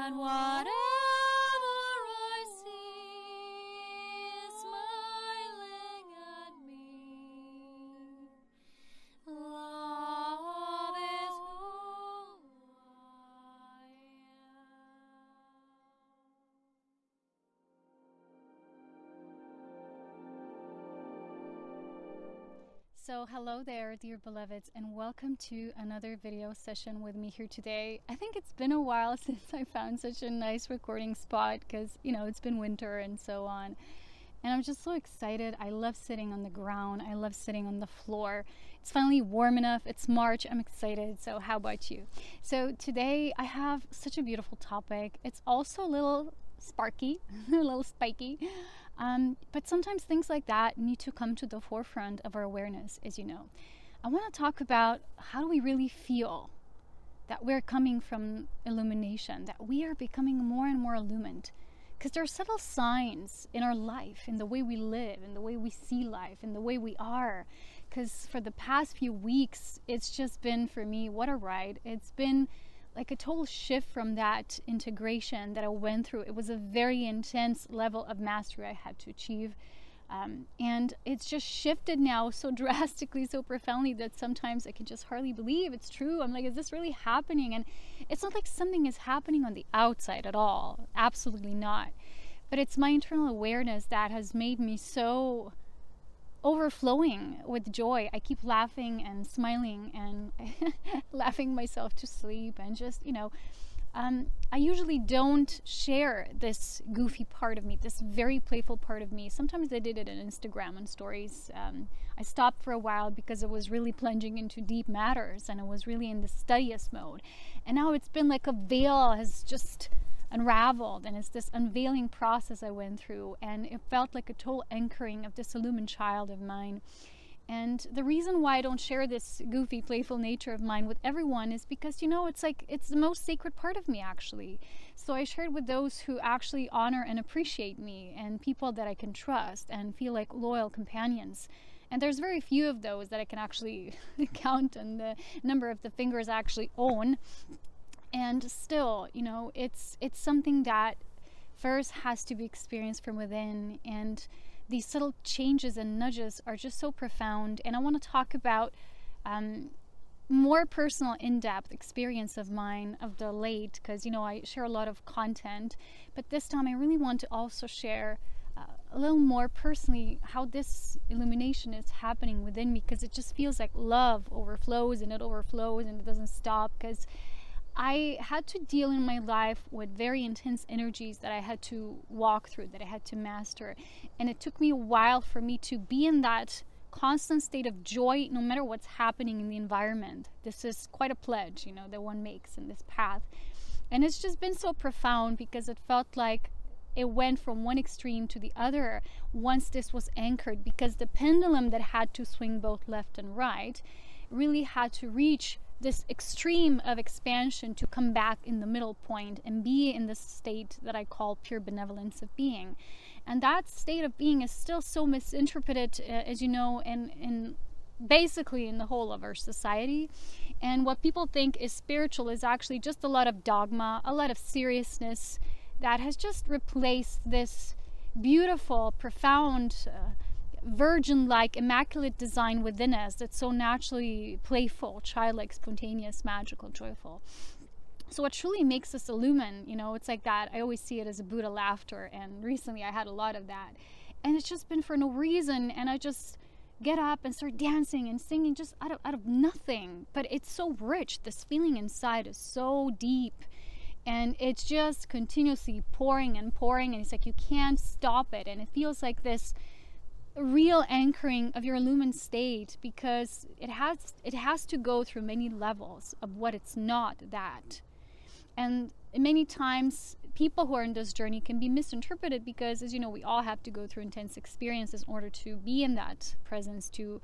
and whatever I see is smiling at me. Love is who I am. So hello there, dear beloveds, and welcome to another video session with me here today. I think it's been a while since I found such a nice recording spot because, you know, it's been winter and so on. And I'm just so excited. I love sitting on the ground. I love sitting on the floor. It's finally warm enough. It's March. I'm excited. So how about you? So today I have such a beautiful topic. It's also a little sparky, a little spiky. But sometimes things like that need to come to the forefront of our awareness, as you know. I want to talk about how do we really feel that we're coming from illumination, that we are becoming more and more illumined. Because there are subtle signs in our life, in the way we live, in the way we see life, in the way we are. Because for the past few weeks, it's just been, for me, what a ride. It's been like a total shift from that integration that I went through. It was a very intense level of mastery I had to achieve. And it's just shifted now so drastically, so profoundly that sometimes I can just hardly believe it's true. I'm like, is this really happening? And it's not like something is happening on the outside at all. Absolutely not. But it's my internal awareness that has made me so overflowing with joy. I keep laughing and smiling and laughing myself to sleep and just, you know, I usually don't share this goofy part of me, this very playful part of me. Sometimes I did it on Instagram and stories. I stopped for a while because it was really plunging into deep matters and I was really in the studious mode. And now it's been like a veil has just unraveled, and it's this unveiling process I went through, and it felt like a total anchoring of this illumined child of mine. And the reason why I don't share this goofy, playful nature of mine with everyone is because, you know, it's like it's the most sacred part of me, actually. So I share it with those who actually honor and appreciate me, and people that I can trust and feel like loyal companions. And there's very few of those that I can actually count on the number of the fingers I actually own. And still, you know, it's something that first has to be experienced from within, and these subtle changes and nudges are just so profound. And I want to talk about more personal, in-depth experience of mine of the late, because, you know, I share a lot of content, but this time I really want to also share a little more personally how this illumination is happening within me, because it just feels like love overflows and it overflows and it doesn't stop. Because I had to deal in my life with very intense energies that I had to walk through, that I had to master. And it took me a while for me to be in that constant state of joy, no matter what's happening in the environment. This is quite a pledge, you know, that one makes in this path. And it's just been so profound because it felt like it went from one extreme to the other once this was anchored, because the pendulum that had to swing both left and right really had to reach this extreme of expansion to come back in the middle point and be in this state that I call pure benevolence of being. And that state of being is still so misinterpreted, as you know, in basically in the whole of our society. And what people think is spiritual is actually just a lot of dogma, a lot of seriousness that has just replaced this beautiful, profound, virgin-like, immaculate design within us that's so naturally playful, childlike, spontaneous, magical, joyful. So what truly makes us illumine, you know, it's like that. I always see it as a Buddha laughter, and recently I had a lot of that. And it's just been for no reason, and I just get up and start dancing and singing just out of nothing. But it's so rich. This feeling inside is so deep. And it's just continuously pouring and pouring, and it's like you can't stop it. And it feels like this real anchoring of your illumined state, because it has to go through many levels of what it's not that. And many times people who are in this journey can be misinterpreted, because, as you know, we all have to go through intense experiences in order to be in that presence, to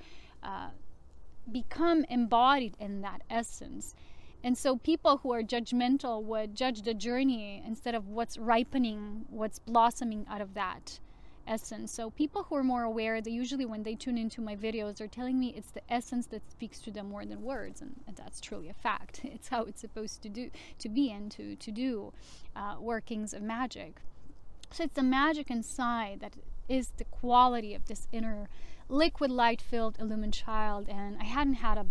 become embodied in that essence. And so people who are judgmental would judge the journey instead of what's ripening, what's blossoming out of that essence. So people who are more aware, they usually, when they tune into my videos, they're telling me it's the essence that speaks to them more than words, and that's truly a fact. It's how it's supposed to be and to do workings of magic. So it's the magic inside that is the quality of this inner liquid light filled illumined child. And I hadn't had a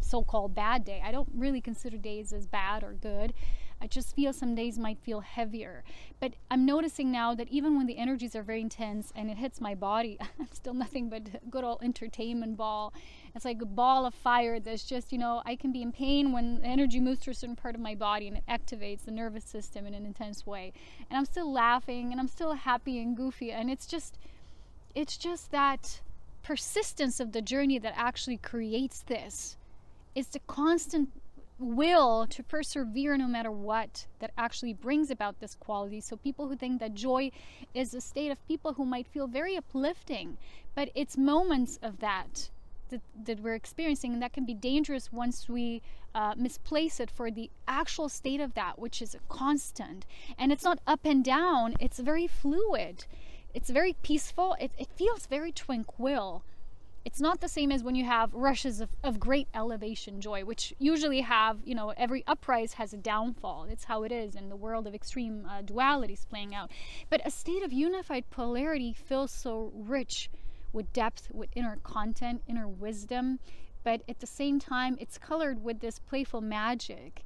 so-called bad day. I don't really consider days as bad or good. I just feel some days might feel heavier. But I'm noticing now that even when the energies are very intense and it hits my body, I'm still nothing but a good old entertainment ball. It's like a ball of fire that's just, you know, I can be in pain when energy moves through a certain part of my body and it activates the nervous system in an intense way. And I'm still laughing and I'm still happy and goofy. And it's just that persistence of the journey that actually creates this. It's the constant will to persevere no matter what that actually brings about this quality. So people who think that joy is a state of people who might feel very uplifting, but it's moments of that we're experiencing, and that can be dangerous once we misplace it for the actual state of that, which is a constant. And it's not up and down, it's very fluid, it's very peaceful, it feels very tranquil. It's not the same as when you have rushes of great elevation joy, which usually have, you know, every uprise has a downfall. It's how it is in the world of extreme dualities playing out. But a state of unified polarity feels so rich with depth, with inner content, inner wisdom. But at the same time, it's colored with this playful magic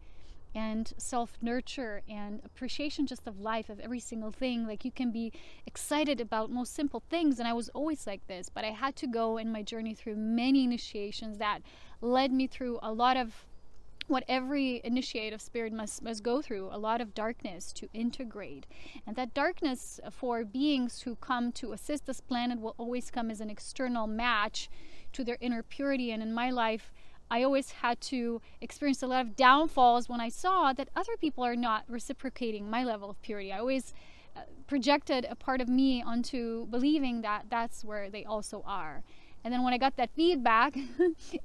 and self-nurture and appreciation just of life, of every single thing. Like, you can be excited about most simple things, and I was always like this, but I had to go in my journey through many initiations that led me through a lot of what every initiative spirit must go through, a lot of darkness to integrate. And that darkness for beings who come to assist this planet will always come as an external match to their inner purity. And in my life, I always had to experience a lot of downfalls when I saw that other people are not reciprocating my level of purity. I always projected a part of me onto believing that that's where they also are. And then when I got that feedback,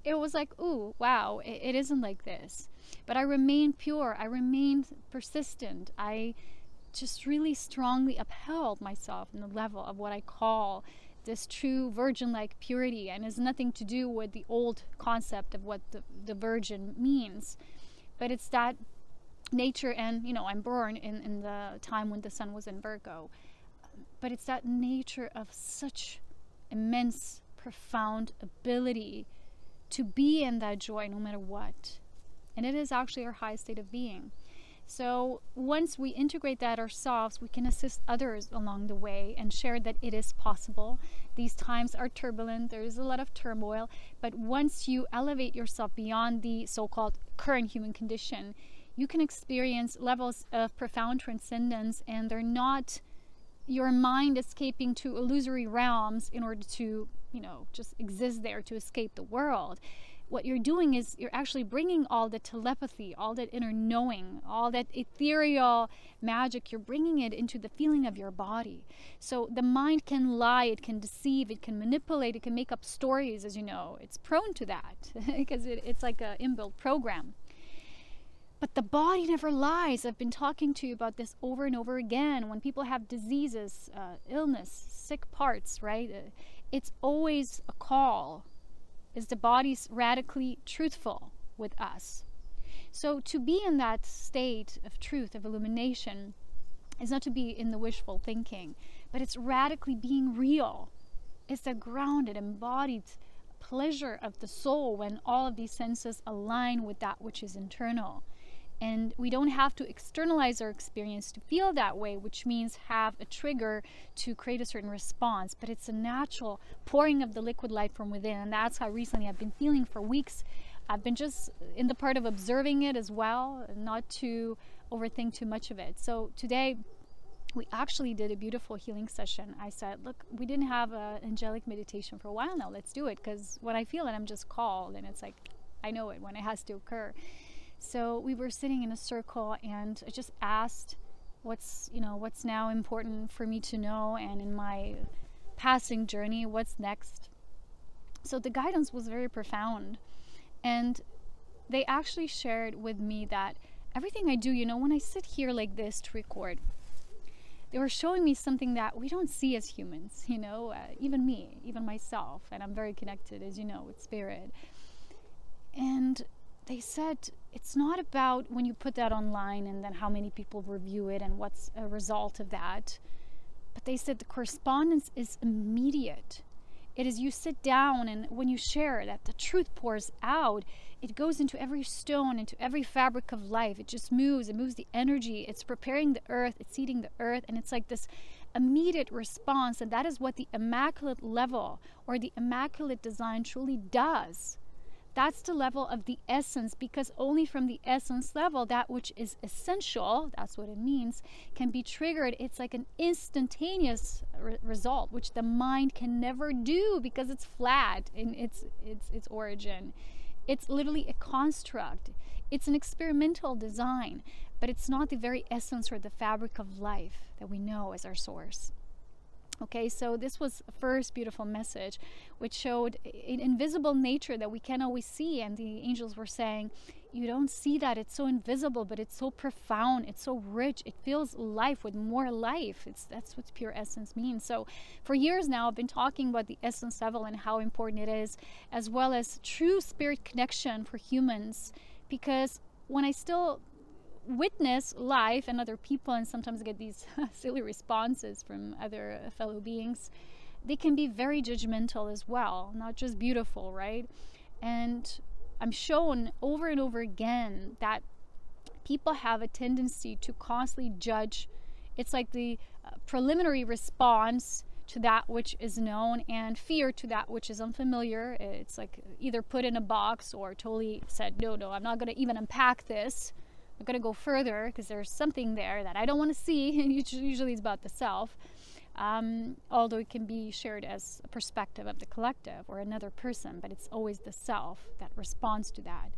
it was like, ooh, wow, it isn't like this. But I remained pure. I remained persistent. I just really strongly upheld myself in the level of what I call this true virgin-like purity, and has nothing to do with the old concept of what the virgin means. But it's that nature, and, you know, I'm born in the time when the sun was in Virgo. But it's that nature of such immense, profound ability to be in that joy no matter what. And it is actually our highest state of being. So once we integrate that ourselves, we can assist others along the way and share that it is possible. These times are turbulent, there is a lot of turmoil, but once you elevate yourself beyond the so-called current human condition, you can experience levels of profound transcendence, and they're not your mind escaping to illusory realms in order to, you know, just exist there to escape the world. What you're doing is you're actually bringing all the telepathy, all that inner knowing, all that ethereal magic, you're bringing it into the feeling of your body. So the mind can lie, it can deceive, it can manipulate, it can make up stories, as you know. It's prone to that because it's like an inbuilt program. But the body never lies. I've been talking to you about this over and over again. When people have diseases, illness, sick parts, right? It's always a call. Is the body's radically truthful with us? So to be in that state of truth, of illumination, is not to be in the wishful thinking, but it's radically being real. It's the grounded, embodied pleasure of the soul when all of these senses align with that which is internal. And we don't have to externalize our experience to feel that way, which means have a trigger to create a certain response. But it's a natural pouring of the liquid light from within. And that's how recently I've been feeling for weeks. I've been just in the part of observing it as well, not to overthink too much of it. So today, we actually did a beautiful healing session. I said, look, we didn't have an angelic meditation for a while now. Let's do it. Because when I feel it, I'm just called. And it's like, I know it when it has to occur. So we were sitting in a circle, and I just asked what's now important for me to know, and in my passing journey, what's next. So the guidance was very profound, and they actually shared with me that everything I do, when I sit here like this to record, they were showing me something that we don't see as humans, you know, even me, even myself, and I'm very connected, as you know, with spirit. And they said it's not about when you put that online and then how many people review it and what's a result of that, but they said the correspondence is immediate. It is you sit down, and when you share that, the truth pours out. It goes into every stone, into every fabric of life. It just moves. It moves the energy. It's preparing the earth. It's seeding the earth. And it's like this immediate response. And that is what the immaculate level or the immaculate design truly does. That's the level of the essence, because only from the essence level, that which is essential, that's what it means, can be triggered. It's like an instantaneous result, which the mind can never do because it's flat in its origin. It's literally a construct. It's an experimental design, but it's not the very essence or the fabric of life that we know as our source. Okay, so this was a first beautiful message, which showed an invisible nature that we can't always see. And the angels were saying, you don't see that. It's so invisible, but it's so profound. It's so rich. It feels life with more life. That's what pure essence means. So for years now, I've been talking about the essence level and how important it is, as well as true spirit connection for humans. Because when I still witness life and other people, and sometimes get these silly responses from other fellow beings, they can be very judgmental as well, not just beautiful, right? And I'm shown over and over again that people have a tendency to constantly judge. It's like the preliminary response to that which is known and fear to that which is unfamiliar. It's like either put in a box or totally said, no, I'm not going to even unpack this. I'm going to go further because there's something there that I don't want to see. Usually it's about the self, although it can be shared as a perspective of the collective or another person, but it's always the self that responds to that.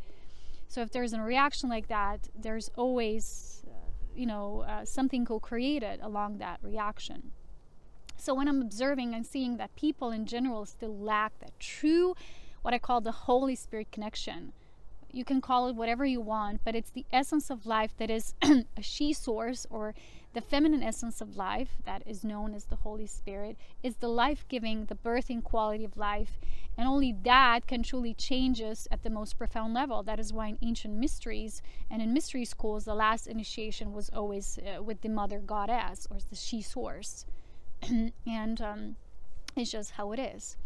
So if there's a reaction like that, there's always, something co-created along that reaction. So when I'm observing and seeing that people in general still lack that true, what I call the Holy Spirit connection. You can call it whatever you want, but it's the essence of life that is a she source, or the feminine essence of life that is known as the Holy Spirit, is the life-giving, the birthing quality of life. And only that can truly change us at the most profound level. That is why in ancient mysteries and in mystery schools, the last initiation was always with the mother goddess, or the she source. And it's just how it is.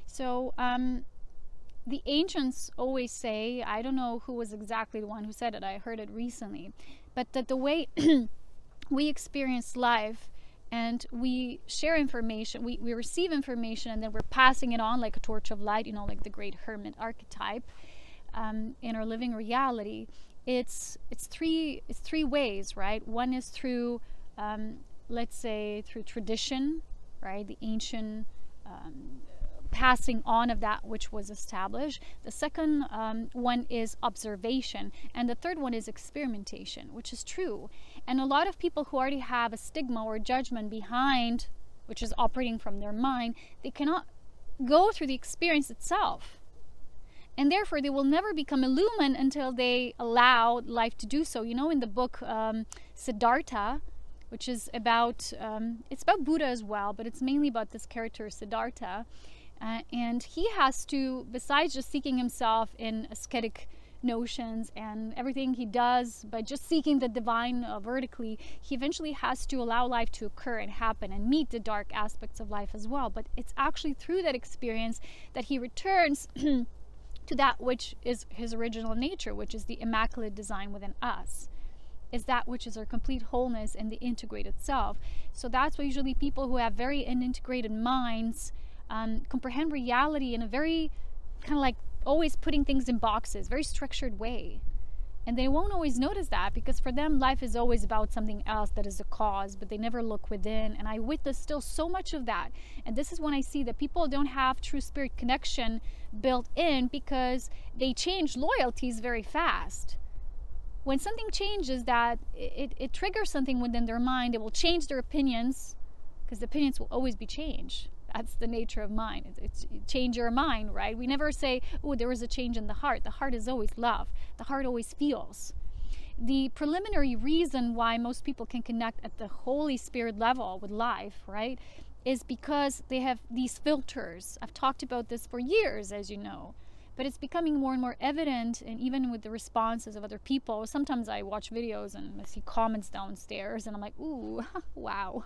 So, the ancients always say, I don't know who was exactly the one who said it, I heard it recently, but that the way we experience life and we share information, we receive information, and then we're passing it on like a torch of light, like the great hermit archetype, in our living reality. It's three ways, right? One is through, let's say, through tradition, right? The ancient passing on of that which was established. The second one is observation, and the third one is experimentation, which is true. And a lot of people who already have a stigma or judgment behind, which is operating from their mind, they cannot go through the experience itself, and therefore they will never become illumined until they allow life to do so. In the book Siddhartha, which is about it's about Buddha as well, but it's mainly about this character Siddhartha. And he has to, besides just seeking himself in ascetic notions and everything he does, but just seeking the divine vertically, he eventually has to allow life to occur and happen and meet the dark aspects of life as well. But it's actually through that experience that he returns to that which is his original nature, which is the immaculate design within us. Is that which is our complete wholeness and the integrated self. So that's why usually people who have very unintegrated minds comprehend reality in a very kind of like always putting things in boxes, very structured way. And they won't always notice that, because for them life is always about something else that is the cause, but they never look within. And I witness still so much of that. And this is when I see that people don't have true spirit connection built in, because they change loyalties very fast. When something changes, that it triggers something within their mind, it will change their opinions, because the opinions will always be changed. That's the nature of mind. It's change your mind, right? We never say, oh, there was a change in the heart. The heart is always love. The heart always feels. the preliminary reason why most people can connect at the Holy Spirit level with life, right, is because they have these filters. I've talked about this for years, as you know, but it's becoming more and more evident, and even with the responses of other people. Sometimes I watch videos and I see comments downstairs and I'm like, ooh, wow,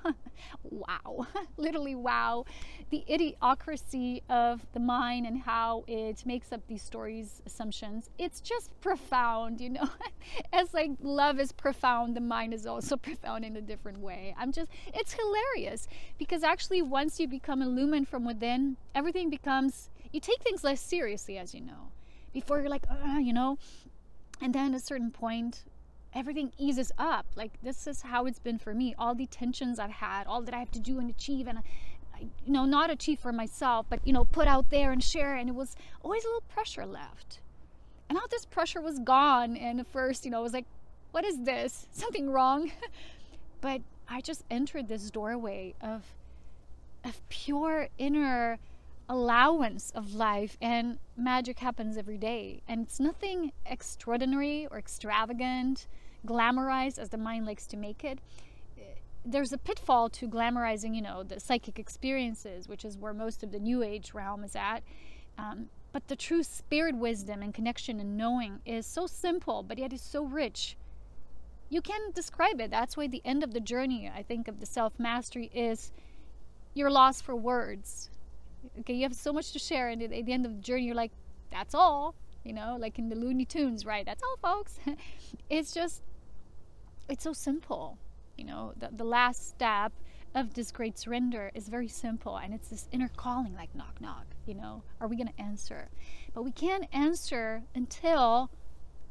wow, literally wow. The idiocracy of the mind and how it makes up these stories, assumptions, it's just profound, you know. As like love is profound, the mind is also profound in a different way. It's hilarious, because actually once you become illumined from within, everything becomes, you take things less seriously, as you know. Before you're like, you know, and then at a certain point, everything eases up. Like, this is how it's been for me. All the tensions I've had, all that I have to do and achieve, and I, you know, not achieve for myself, but, you know, put out there and share. And it was always a little pressure left. And all this pressure was gone. And at first, you know, I was like, what is this? Something wrong? But I just entered this doorway of pure inner allowance of life, and magic happens every day. And it's nothing extraordinary or extravagant, glamorized as the mind likes to make it. There's a pitfall to glamorizing, you know, the psychic experiences, which is where most of the New Age realm is at. But the true spirit wisdom and connection and knowing is so simple, but yet is so rich. You can't describe it. That's why the end of the journey, I think, of the self-mastery is you're lost for words. Okay, you have so much to share, and at the end of the journey, you're like, that's all, you know, like in the Looney Tunes, right? That's all, folks. It's just, it's so simple, you know. The last step of this great surrender is very simple, and it's this inner calling, like knock, knock, you know, are we going to answer? But we can't answer until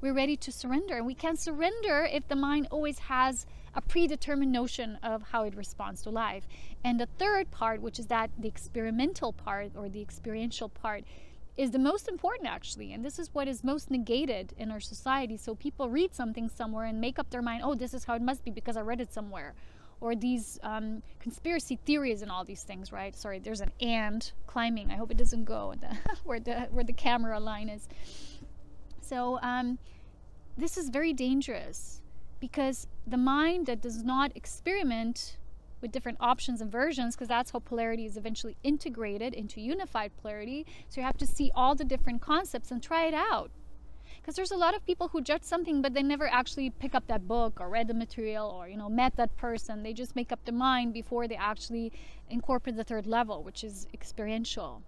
we're ready to surrender. And we can't surrender if the mind always has a predetermined notion of how it responds to life. And the third part, which is that the experimental part or the experiential part, is the most important, actually. And this is what is most negated in our society. So people read something somewhere and make up their mind, oh, this is how it must be because I read it somewhere. Or these conspiracy theories and all these things, right? Sorry, there's an ant climbing. I hope it doesn't go where the camera line is. So this is very dangerous, because the mind that does not experiment with different options and versions, because that's how polarity is eventually integrated into unified polarity. So you have to see all the different concepts and try it out. Because there's a lot of people who judge something, but they never actually pick up that book or read the material or, you know, met that person. They just make up their mind before they actually incorporate the third level, which is experiential.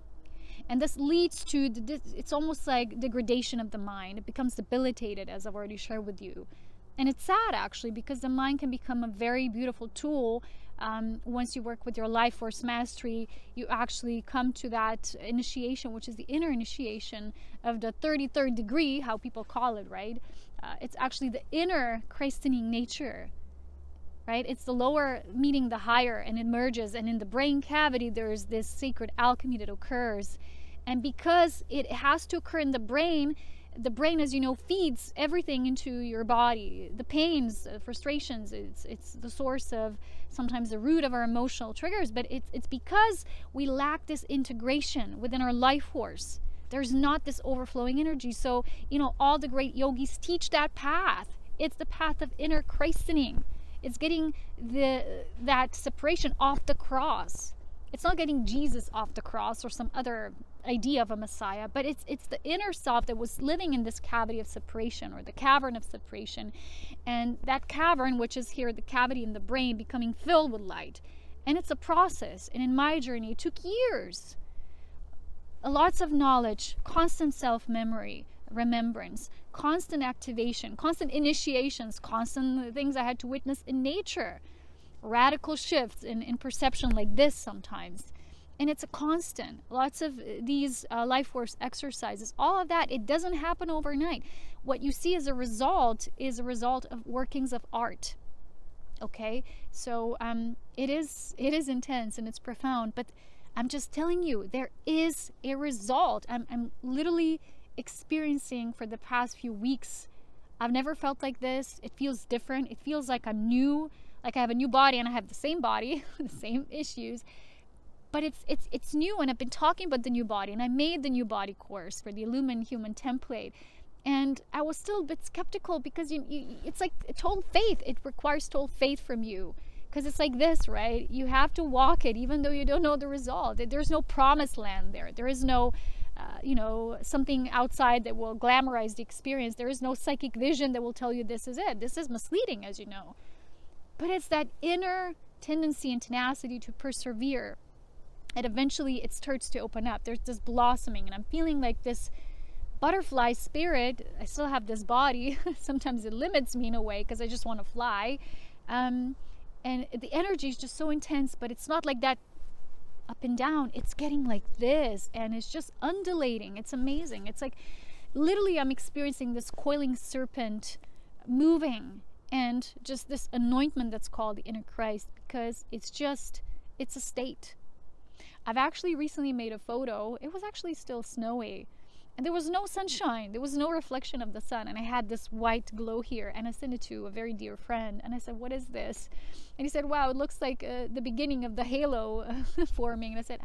And this leads to, it's almost like degradation of the mind. It becomes debilitated, as I've already shared with you. And it's sad, actually, because the mind can become a very beautiful tool. Once you work with your life force mastery, you actually come to that initiation, which is the inner initiation of the 33rd degree, how people call it, right? It's actually the inner Christening nature, right? It's the lower meeting the higher, and it merges. And in the brain cavity, there's this sacred alchemy that occurs. And because it has to occur in the brain, as you know, feeds everything into your body. The pains, the frustrations, it's the source of sometimes the root of our emotional triggers, but it's because we lack this integration within our life force. There's not this overflowing energy. So, you know, all the great yogis teach that path. It's the path of inner Christening. It's getting that separation off the cross. It's not getting Jesus off the cross or some other idea of a Messiah, but it's the inner self that was living in this cavity of separation, or the cavern of separation. And that cavern, which is here the cavity in the brain, becoming filled with light. And it's a process. And in my journey, it took years. Lots of knowledge, constant self-memory, remembrance, constant activation, constant initiations, constant things I had to witness in nature. Radical shifts in perception like this sometimes. And it's a constant. Lots of these life force exercises, all of that, it doesn't happen overnight. What you see as a result is a result of workings of art. Okay? So it is intense and it's profound, but I'm just telling you, there is a result. I'm literally experiencing for the past few weeks. I've never felt like this. It feels different. It feels like I'm new. Like I have a new body and I have the same body, the same issues, but it's new. And I've been talking about the new body, and I made the new body course for the Lumen human template. And I was still a bit skeptical because it's like total faith. It requires total faith from you. Because it's like this, right? You have to walk it even though you don't know the result. There's no promised land there. There is no, something outside that will glamorize the experience. There is no psychic vision that will tell you this is it. This is misleading, as you know. But it's that inner tendency and tenacity to persevere. And eventually it starts to open up. There's this blossoming. And I'm feeling like this butterfly spirit. I still have this body. Sometimes it limits me in a way because I just want to fly. And the energy is just so intense, but it's not like that up and down. It's getting like this, and it's just undulating. It's amazing. It's like literally I'm experiencing this coiling serpent moving, and just this anointment that's called the inner Christ, because it's a state. I've actually recently made a photo. It was actually still snowy, and there was no sunshine. There was no reflection of the sun. And I had this white glow here. And I sent it to a very dear friend. And I said, what is this? And he said, wow, it looks like the beginning of the halo forming. And I said,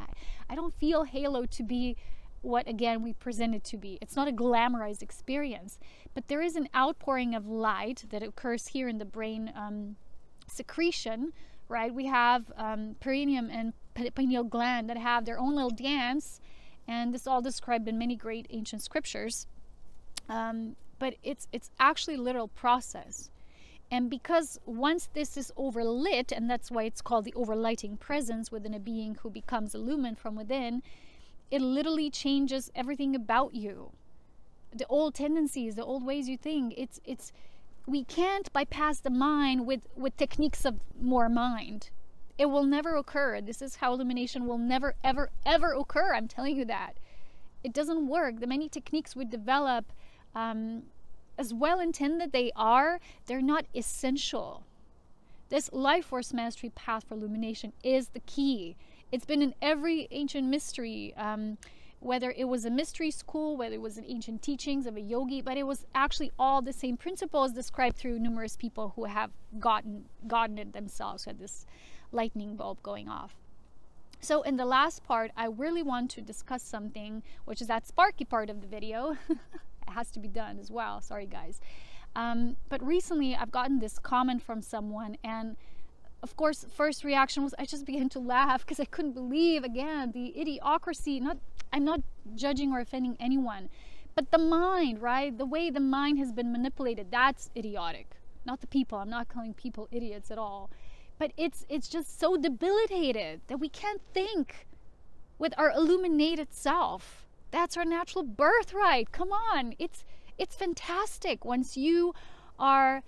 I don't feel halo to be what, again, we present it to be. It's not a glamorized experience. But there is an outpouring of light that occurs here in the brain secretion, right? We have perineum and pineal gland that have their own little dance. And this is all described in many great ancient scriptures. But it's actually a literal process. And because once this is overlit, and that's why it's called the overlighting presence within a being who becomes a lumen from within, it literally changes everything about you. The old tendencies, the old ways you think, we can't bypass the mind with techniques of more mind. It will never occur. This is how illumination will never, ever, ever occur. I'm telling you that. It doesn't work. The many techniques we develop, as well intended they are, they're not essential. This life force mastery path for illumination is the key. It's been in every ancient mystery, whether it was a mystery school, whether it was in ancient teachings of a yogi, but it was actually all the same principles described through numerous people who have gotten it themselves, who had this lightning bulb going off. So in the last part, I really want to discuss something, which is that sparky part of the video. It has to be done as well. Sorry, guys. But recently, I've gotten this comment from someone, and of course, first reaction was I just began to laugh because I couldn't believe, again, the idiocracy. I'm not judging or offending anyone, but the mind, right? The way the mind has been manipulated, that's idiotic. Not the people. I'm not calling people idiots at all. But it's just so debilitated that we can't think with our illuminated self. That's our natural birthright. Come on. It's fantastic once you are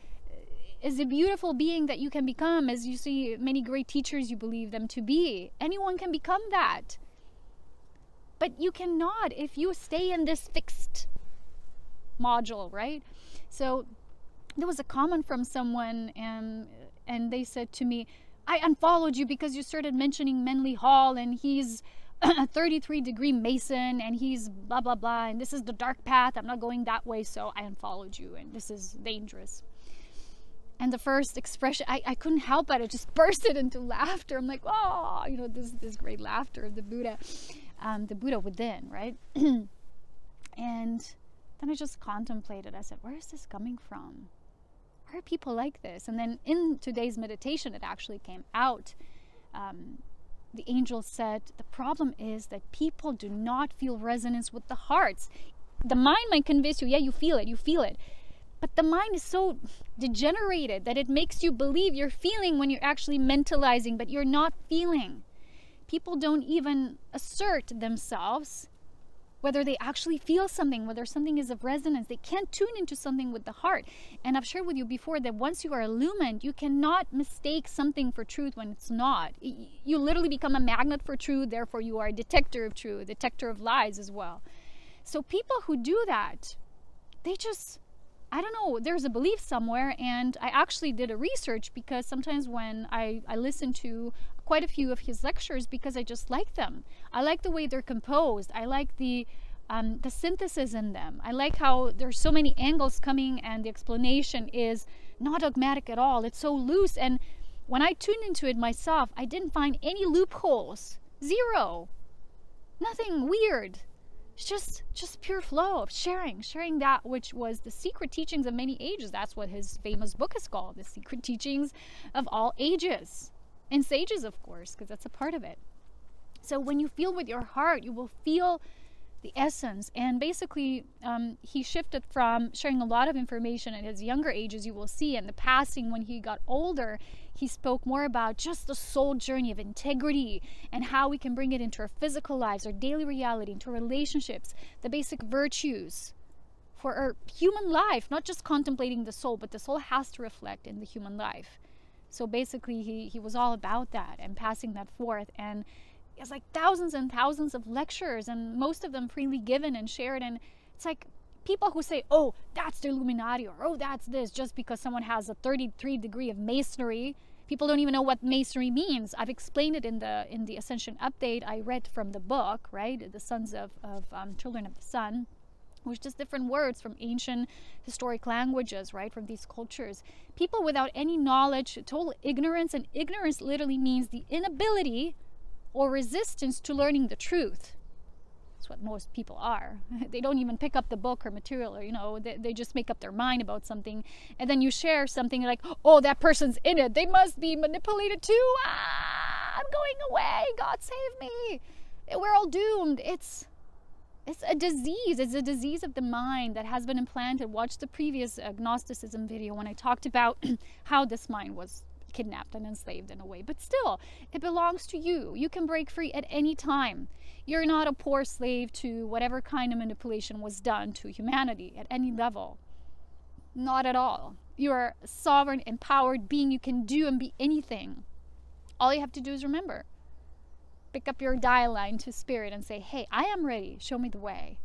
as a beautiful being that you can become, as you see many great teachers you believe them to be. Anyone can become that. But you cannot if you stay in this fixed module, right? So there was a comment from someone, and they said to me, I unfollowed you because you started mentioning Menley Hall, and he's a 33-degree Mason, and he's blah, blah, blah, and this is the dark path. I'm not going that way, so I unfollowed you, and this is dangerous. And the first expression, I couldn't help it. I just bursted into laughter. I'm like, oh, this great laughter of the Buddha within, right? And then I just contemplated. I said, where is this coming from? Why are people like this? And then in today's meditation, it actually came out. The angel said, the problem is that people do not feel resonance with the hearts. The mind might convince you, yeah, you feel it. But the mind is so degenerated that it makes you believe you're feeling when you're actually mentalizing, but you're not feeling. People don't even assert themselves whether they actually feel something, whether something is of resonance. They can't tune into something with the heart. And I've shared with you before that once you are illumined, you cannot mistake something for truth when it's not. You literally become a magnet for truth, therefore you are a detector of truth, detector of lies as well. So people who do that, they just, I don't know, there's a belief somewhere. And I actually did a research because sometimes when I listen to quite a few of his lectures, because I just like them. I like the way they're composed. I like the synthesis in them. I like how there's so many angles coming and the explanation is not dogmatic at all. It's so loose. And when I tuned into it myself, I didn't find any loopholes. Zero. Nothing weird. It's just pure flow of sharing that which was the secret teachings of many ages. That's what his famous book is called, The Secret Teachings of All Ages. And sages, of course, because that's a part of it. So when you feel with your heart, you will feel the essence. And basically, he shifted from sharing a lot of information at his younger ages, you will see, and the passing when he got older, he spoke more about just the soul journey of integrity and how we can bring it into our physical lives, our daily reality, into relationships, the basic virtues for our human life, not just contemplating the soul, but the soul has to reflect in the human life. So basically, he was all about that and passing that forth. And it's like thousands and thousands of lectures, and most of them freely given and shared. And it's like people who say, oh, that's the Illuminati, or oh, that's this, just because someone has a 33 degree of masonry. People don't even know what masonry means. I've explained it in the Ascension update I read from the book, right? The Sons of Children of the Sun, which just different words from ancient historic languages, right? From these cultures. People without any knowledge, total ignorance, and ignorance literally means the inability or resistance to learning the truth. That's what most people are. They don't even pick up the book or material, or, you know, they just make up their mind about something. And then you share something like, oh, that person's in it. They must be manipulated too. I'm going away. God save me. We're all doomed. It's a disease. It's a disease of the mind that has been implanted. Watch the previous Gnosticism video when I talked about how this mind was kidnapped and enslaved in a way. But still, it belongs to you. You can break free at any time. You're not a poor slave to whatever kind of manipulation was done to humanity at any level. Not at all. You're a sovereign, empowered being. You can do and be anything. All you have to do is remember. Pick up your dial line to spirit and say, hey, I am ready. Show me the way.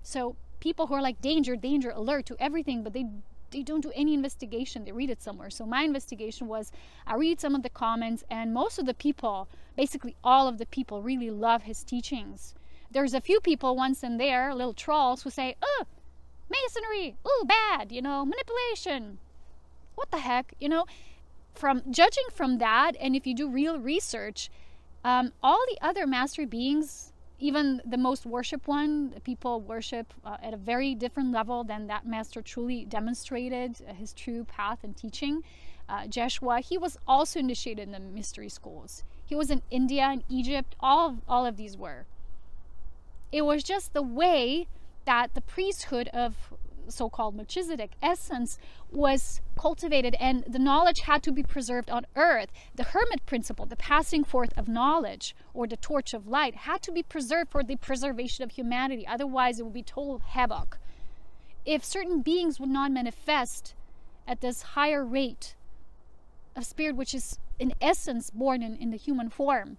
So people who are like, danger, danger, alert to everything, but they don't do any investigation. They read it somewhere. So my investigation was, I read some of the comments, and most of the people, basically all of the people, really love his teachings. There's a few people once in there, little trolls, who say, oh, masonry, oh, bad, you know, manipulation. What the heck, you know? From judging from that, and if you do real research, all the other master beings, even the most worshipped one, people worship at a very different level than that master truly demonstrated his true path and teaching. Jeshua, he was also initiated in the mystery schools. He was in India and Egypt. All of these were. It was just the way that the priesthood of so-called Melchizedek essence was cultivated, and the knowledge had to be preserved on earth. The hermit principle, the passing forth of knowledge, or the torch of light, had to be preserved for the preservation of humanity. Otherwise, it would be total havoc. If certain beings would not manifest at this higher rate of spirit, which is in essence born in the human form,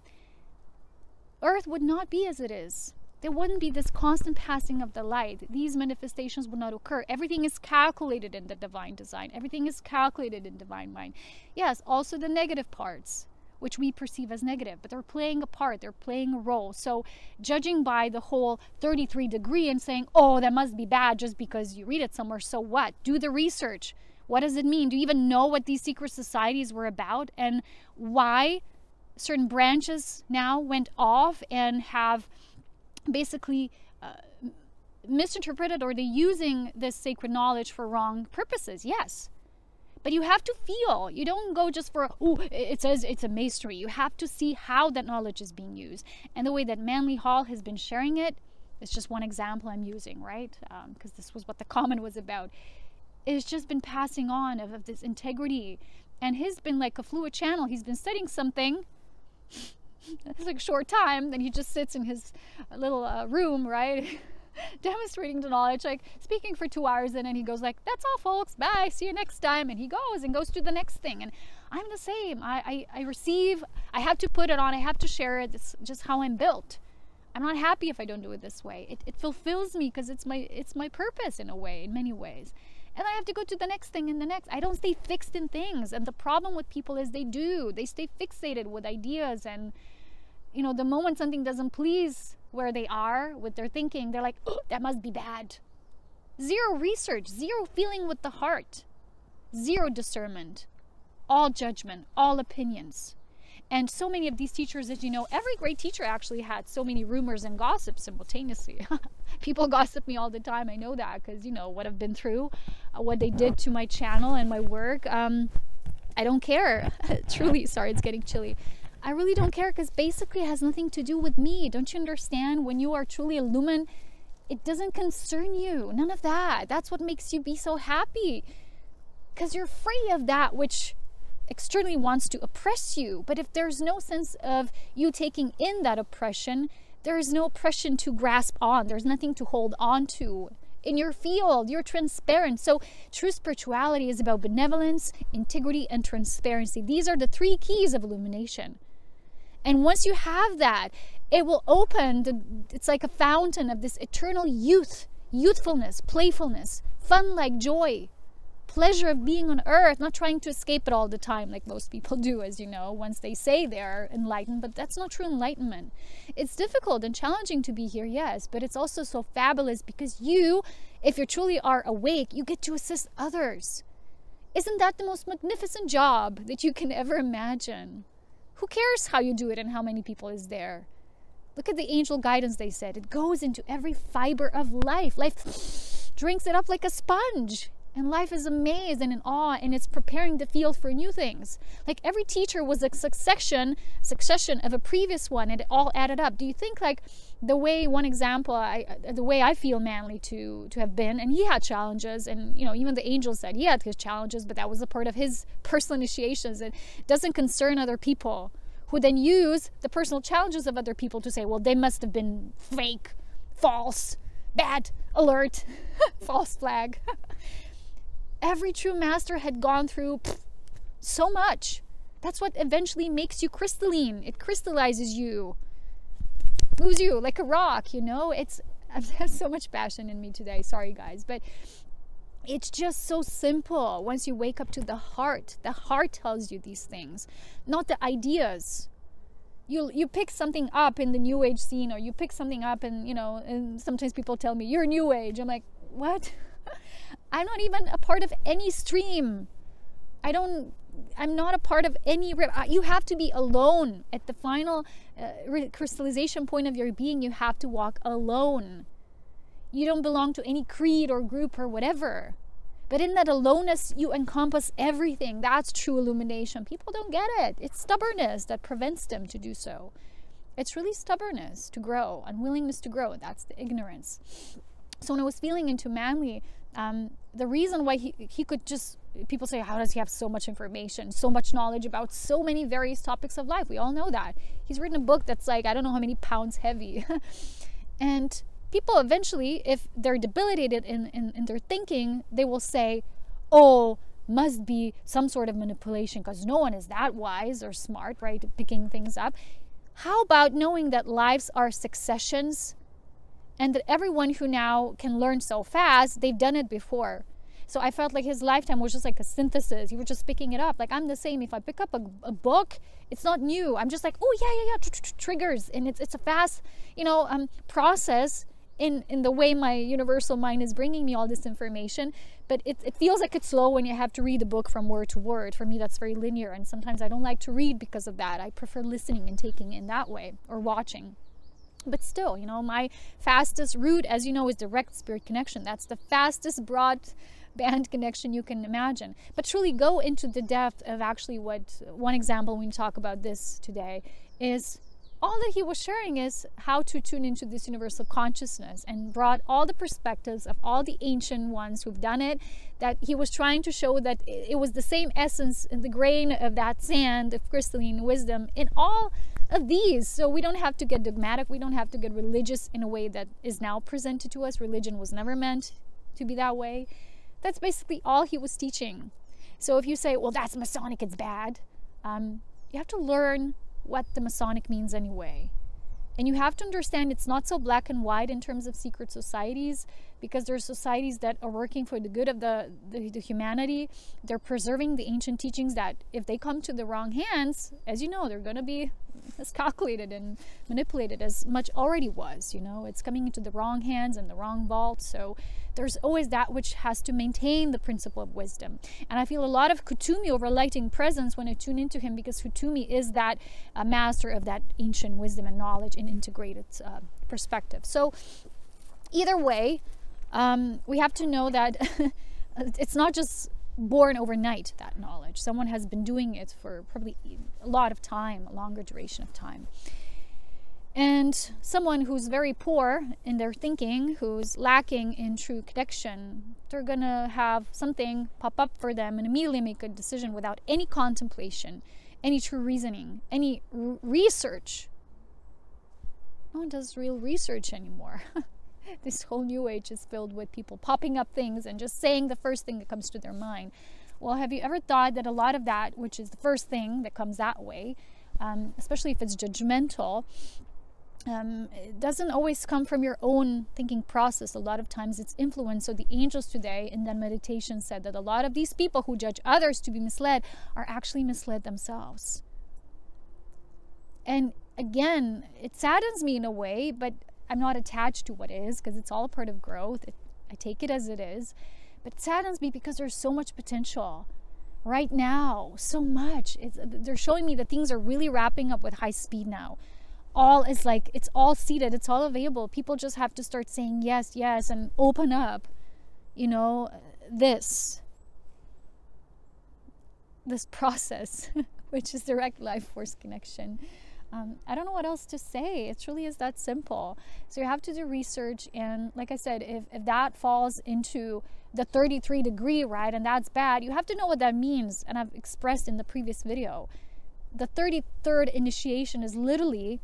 earth would not be as it is. There wouldn't be this constant passing of the light. These manifestations would not occur. Everything is calculated in the divine design. Everything is calculated in divine mind. Yes, also the negative parts, which we perceive as negative, but they're playing a part. They're playing a role. So judging by the whole 33 degree and saying, oh, that must be bad just because you read it somewhere, so what? Do the research. What does it mean? Do you even know what these secret societies were about and why certain branches now went off and have basically misinterpreted, or they're using this sacred knowledge for wrong purposes? Yes, but you have to feel. You don't go just for, oh, it says it's a masonry. You have to see how that knowledge is being used, and the way that Manly Hall has been sharing it is just one example I'm using, right? Because this was what the comment was about. It's just been passing on of this integrity, and he's been like a fluid channel. He's been studying something. It's like a short time, then he just sits in his little room, right? Demonstrating the knowledge, like speaking for 2 hours, and then he goes like, that's all folks, bye, see you next time, and he goes to the next thing. And I'm the same. I receive, I have to put it on, I have to share it. It's just how I'm built. I'm not happy if I don't do it this way. It fulfills me because it's my purpose in a way, in many ways. And I have to go to the next thing and the next. I don't stay fixed in things. And the problem with people is they stay fixated with ideas, and you know, the moment something doesn't please where they are with their thinking, they're like, oh, that must be bad. Zero research, zero feeling with the heart, zero discernment, all judgment, all opinions. And so many of these teachers, as you know, every great teacher actually had so many rumors and gossip simultaneously. People gossip me all the time. I know that because, you know, what I've been through, what they did to my channel and my work. I don't care. Truly, sorry, it's getting chilly. I really don't care because basically it has nothing to do with me. Don't you understand? When you are truly a lumen, it doesn't concern you. None of that. That's what makes you be so happy. Because you're free of that which externally wants to oppress you. But if there's no sense of you taking in that oppression, there is no oppression to grasp on. There's nothing to hold on to. In your field, you're transparent. So true spirituality is about benevolence, integrity, and transparency. These are the 3 keys of illumination. And once you have that, it will open, it's like a fountain of this eternal youth, youthfulness, playfulness, fun like joy, pleasure of being on earth, not trying to escape it all the time like most people do, as you know, once they say they're enlightened. But that's not true enlightenment. It's difficult and challenging to be here, yes, but it's also so fabulous because you, if you truly are awake, you get to assist others. Isn't that the most magnificent job that you can ever imagine? Who cares how you do it and how many people is there? Look at the angel guidance, they said. It goes into every fiber of life. Life drinks it up like a sponge. And life is amazed and in awe, and it's preparing the field for new things. Like every teacher was a succession of a previous one, and it all added up. Do you think, like, the way, one example, the way I feel Manly to have been, and he had challenges, and, you know, even the angel said he had his challenges, but that was a part of his personal initiations. It doesn't concern other people, who then use the personal challenges of other people to say, well, they must have been fake, false, bad, alert, false flag. Every true master had gone through so much. That's what eventually makes you crystalline. It crystallizes you, moves you like a rock, you know. I have so much passion in me today. Sorry, guys. But it's just so simple. Once you wake up to the heart tells you these things, not the ideas. You pick something up in the New Age scene, or you pick something up and, you know, and sometimes people tell me, you're New Age. I'm like, what? I'm not even a part of any stream. I'm not a part of any. You have to be alone at the final crystallization point of your being. You have to walk alone. You don't belong to any creed or group or whatever. But in that aloneness, you encompass everything. That's true illumination. People don't get it. It's stubbornness that prevents them to do so. It's really stubbornness to grow, unwillingness to grow. That's the ignorance. So when I was feeling into Manly, the reason why he could just, people say, how does he have so much information, so much knowledge about so many various topics of life? We all know that. He's written a book that's like, I don't know how many pounds heavy. And people eventually, if they're debilitated in their thinking, they will say, oh, must be some sort of manipulation because no one is that wise or smart, right, picking things up. How about knowing that lives are successions? And that everyone who now can learn so fast, they've done it before. So I felt like his lifetime was just like a synthesis. He was just picking it up. Like I'm the same. If I pick up a book, it's not new. I'm just like, oh yeah, triggers. And it's a fast, process in the way my universal mind is bringing me all this information. But it feels like it's slow when you have to read the book from word to word. For me, that's very linear. And sometimes I don't like to read because of that. I prefer listening and taking in that way, or watching. But still, my fastest route, as you know, is direct spirit connection. That's the fastest broadband connection you can imagine. But truly go into the depth of actually what, one example when we talk about this today, is all that he was sharing is how to tune into this universal consciousness, and brought all the perspectives of all the ancient ones who've done it, that he was trying to show that it was the same essence in the grain of that sand of crystalline wisdom in all of these. So we don't have to get dogmatic. We don't have to get religious in a way that is now presented to us. Religion was never meant to be that way. That's basically all he was teaching. So if you say, well, that's Masonic, it's bad, you have to learn what the Masonic means anyway. And you have to understand it's not so black and white in terms of secret societies. because there's societies that are working for the good of the humanity. They're preserving the ancient teachings that if they come to the wrong hands, as you know, they're going to be as calculated and manipulated as much already was. You know, it's coming into the wrong hands and the wrong vault. So there's always that which has to maintain the principle of wisdom. And I feel a lot of Kutumi overlighting presence when I tune into him, because Kutumi is that master of that ancient wisdom and knowledge in integrated perspective. So either way, we have to know that it's not just born overnight, that knowledge. Someone has been doing it for probably a lot of time, a longer duration of time. And someone who's very poor in their thinking, who's lacking in true connection, they're gonna have something pop up for them and immediately make a decision without any contemplation, any true reasoning, any research. No one does real research anymore. This whole new age is filled with people popping up things and just saying the first thing that comes to their mind. Well, have you ever thought that a lot of that, which is the first thing that comes that way, especially if it's judgmental, it doesn't always come from your own thinking process. A lot of times it's influence. So the angels today in that meditation said that a lot of these people who judge others to be misled are actually misled themselves. And again, it saddens me in a way, but I'm not attached to what is, because it's all a part of growth. I take it as it is. But it saddens me because there's so much potential right now, so much. They're showing me that things are really wrapping up with high speed now. All is like, it's all seated, it's all available. People just have to start saying yes, yes, and open up, you know, this process, which is direct life force connection. I don't know what else to say. It truly is that simple. So you have to do research, and like I said, if that falls into the 33 degree, right, and that's bad, you have to know what that means. And I've expressed in the previous video, the 33rd initiation is literally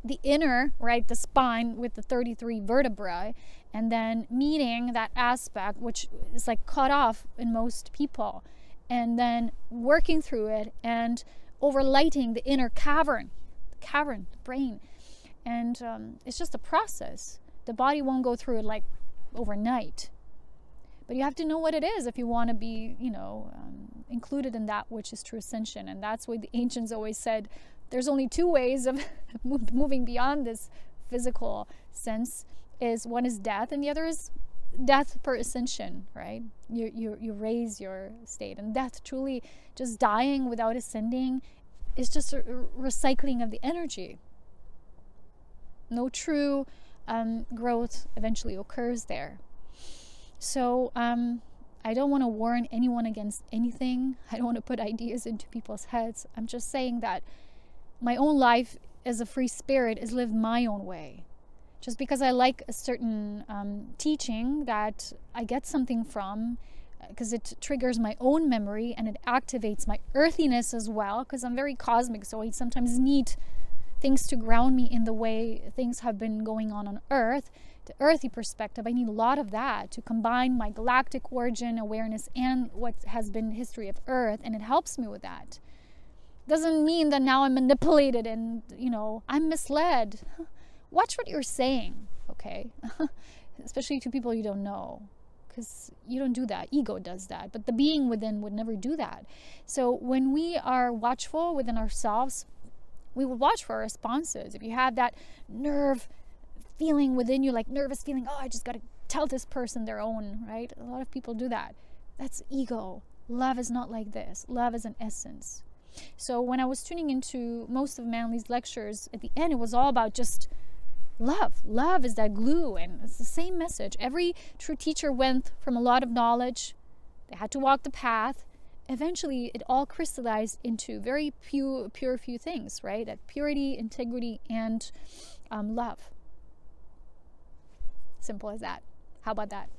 the inner, right, the spine with the 33 vertebrae, and then meeting that aspect which is like cut off in most people, and then working through it and overlighting the inner cavern, the brain. And it's just a process. The body won't go through it like overnight, but you have to know what it is if you want to be, you know, included in that which is true ascension. And that's why the ancients always said there's only two ways of moving beyond this physical sense. Is one is death, and the other is death per ascension, right? You raise your state, and death, truly just dying without ascending, is just a recycling of the energy. No true growth eventually occurs there. So I don't want to warn anyone against anything. I don't want to put ideas into people's heads. I'm just saying that my own life as a free spirit is lived my own way. Just because I like a certain teaching that I get something from, because it triggers my own memory and it activates my earthiness as well, because I'm very cosmic, so I sometimes need things to ground me in the way things have been going on Earth. The earthy perspective, I need a lot of that to combine my galactic origin awareness and what has been history of Earth, and it helps me with that. Doesn't mean that now I'm manipulated and, you know, I'm misled. Watch what you're saying, okay? Especially to people you don't know, because you don't do that. Ego does that, but the being within would never do that. So when we are watchful within ourselves, we will watch for our responses. If you have that nerve feeling within you, like nervous feeling, oh, I just got to tell this person their own, right? A lot of people do that. That's ego. Love is not like this. Love is an essence. So when I was tuning into most of Manly's lectures, at the end, it was all about just love. Love is that glue, and it's the same message. Every true teacher went from a lot of knowledge. They had to walk the path. Eventually, it all crystallized into very pure few things, right? That purity, integrity, and love. Simple as that. How about that?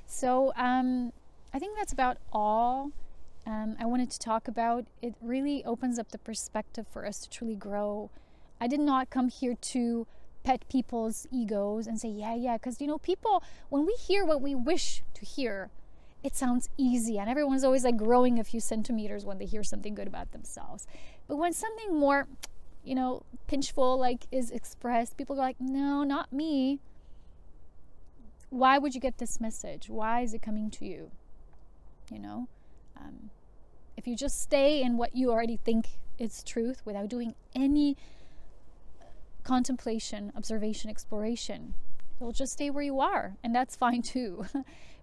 So I think that's about all I wanted to talk about. It really opens up the perspective for us to truly grow. I did not come here to pet people's egos and say, yeah, because, you know, people, when we hear what we wish to hear, it sounds easy, and everyone's always like growing a few centimeters when they hear something good about themselves. But when something more, you know, pinchful like is expressed, people go like, no, not me. why would you get this message? Why is it coming to you? You know, if you just stay in what you already think is truth without doing any contemplation, observation, exploration, you'll just stay where you are, and that's fine too.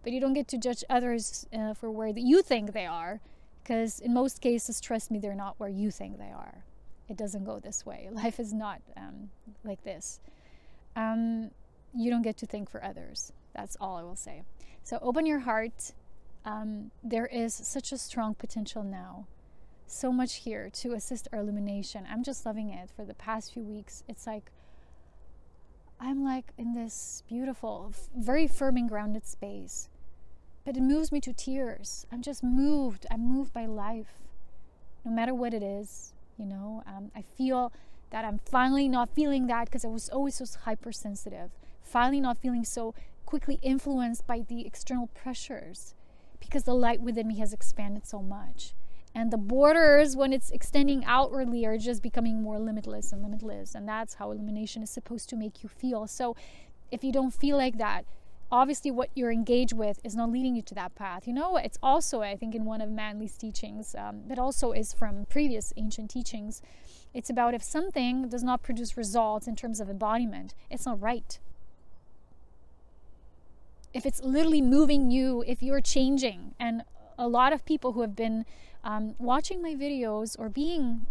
But you don't get to judge others for where you think they are, because in most cases, trust me, they're not where you think they are. It doesn't go this way. Life is not like this. You don't get to think for others. That's all I will say. So open your heart. There is such a strong potential now. So much here to assist our illumination. I'm just loving it. For the past few weeks, it's like I'm like in this beautiful, very firm and grounded space. But it moves me to tears. I'm just moved. I'm moved by life. No matter what it is, you know, I feel that I'm finally not feeling that, because I was always so hypersensitive. Finally not feeling so quickly influenced by the external pressures, because the light within me has expanded so much. And the borders, when it's extending outwardly, are just becoming more limitless and limitless. And that's how illumination is supposed to make you feel. So if you don't feel like that, obviously what you're engaged with is not leading you to that path. You know, it's also, I think, in one of Manly's teachings, that also is from previous ancient teachings, it's about if something does not produce results in terms of embodiment, it's not right. If it's literally moving you, if you're changing, and a lot of people who have been watching my videos or being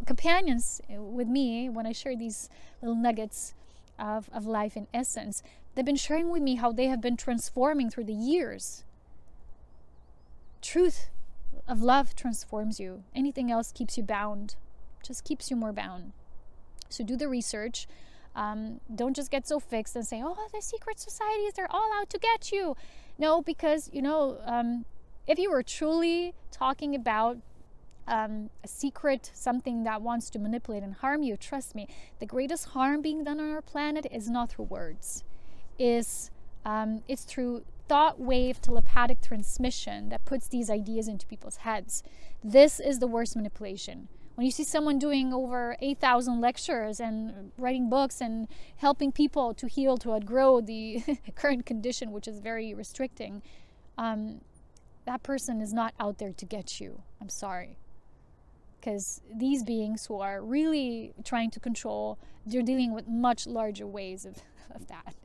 companions with me when I share these little nuggets of life in essence, they've been sharing with me how they have been transforming through the years. Truth of love transforms you. Anything else keeps you bound, just keeps you more bound. So do the research. Don't just get so fixed and say, oh, the secret societies, they're all out to get you. No, because, you know, if you were truly talking about a secret, something that wants to manipulate and harm you, trust me, the greatest harm being done on our planet is not through words. It's through thought wave telepathic transmission that puts these ideas into people's heads. This is the worst manipulation. When you see someone doing over 8,000 lectures and writing books and helping people to heal, to outgrow the current condition, which is very restricting, that person is not out there to get you. I'm sorry. Because these beings who are really trying to control, they're dealing with much larger ways of that.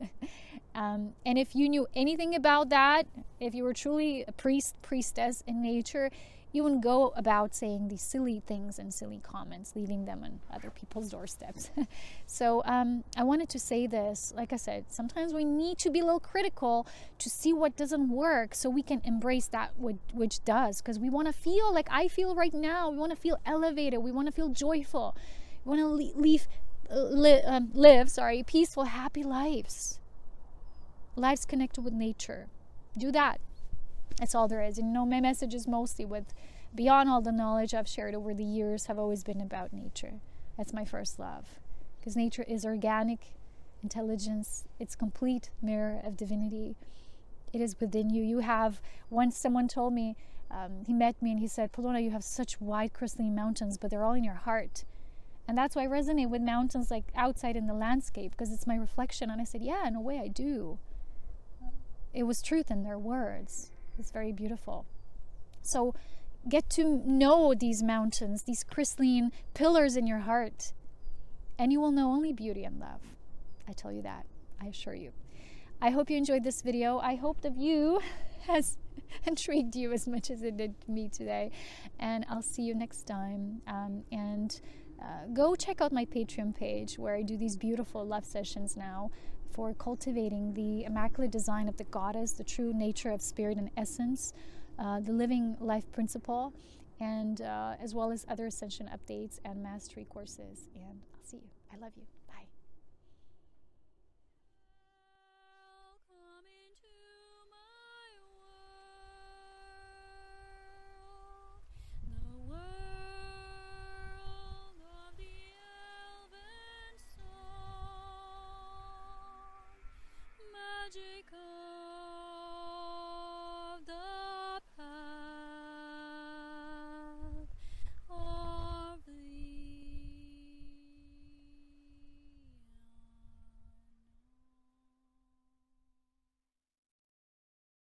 And if you knew anything about that, if you were truly a priest, priestess in nature, you wouldn't go about saying these silly things and silly comments, leaving them on other people's doorsteps. So I wanted to say this. Like I said, sometimes we need to be a little critical to see what doesn't work so we can embrace that which does. Because we want to feel like I feel right now. We want to feel elevated. We want to feel joyful. We want to live peaceful, happy lives. Lives connected with nature. Do that. That's all there is. And you know, my messages mostly beyond all the knowledge I've shared over the years have always been about nature. That's my first love. Because nature is organic intelligence. It's complete mirror of divinity. It is within you. You have, once someone told me, he met me and he said, Polona, you have such wide crystalline mountains, but they're all in your heart. And that's why I resonate with mountains like outside in the landscape, because it's my reflection. And I said, yeah, in a way I do. It was truth in their words. It's very beautiful. So get to know these mountains, these crystalline pillars in your heart, and you will know only beauty and love. I tell you that. I assure you. I hope you enjoyed this video. I hope the view has intrigued you as much as it did me today. And I'll see you next time. Go check out my Patreon page where I do these beautiful love sessions now for cultivating the immaculate design of the goddess, the true nature of spirit and essence, the living life principle, and as well as other ascension updates and mastery courses. And I'll see you. I love you. Bye.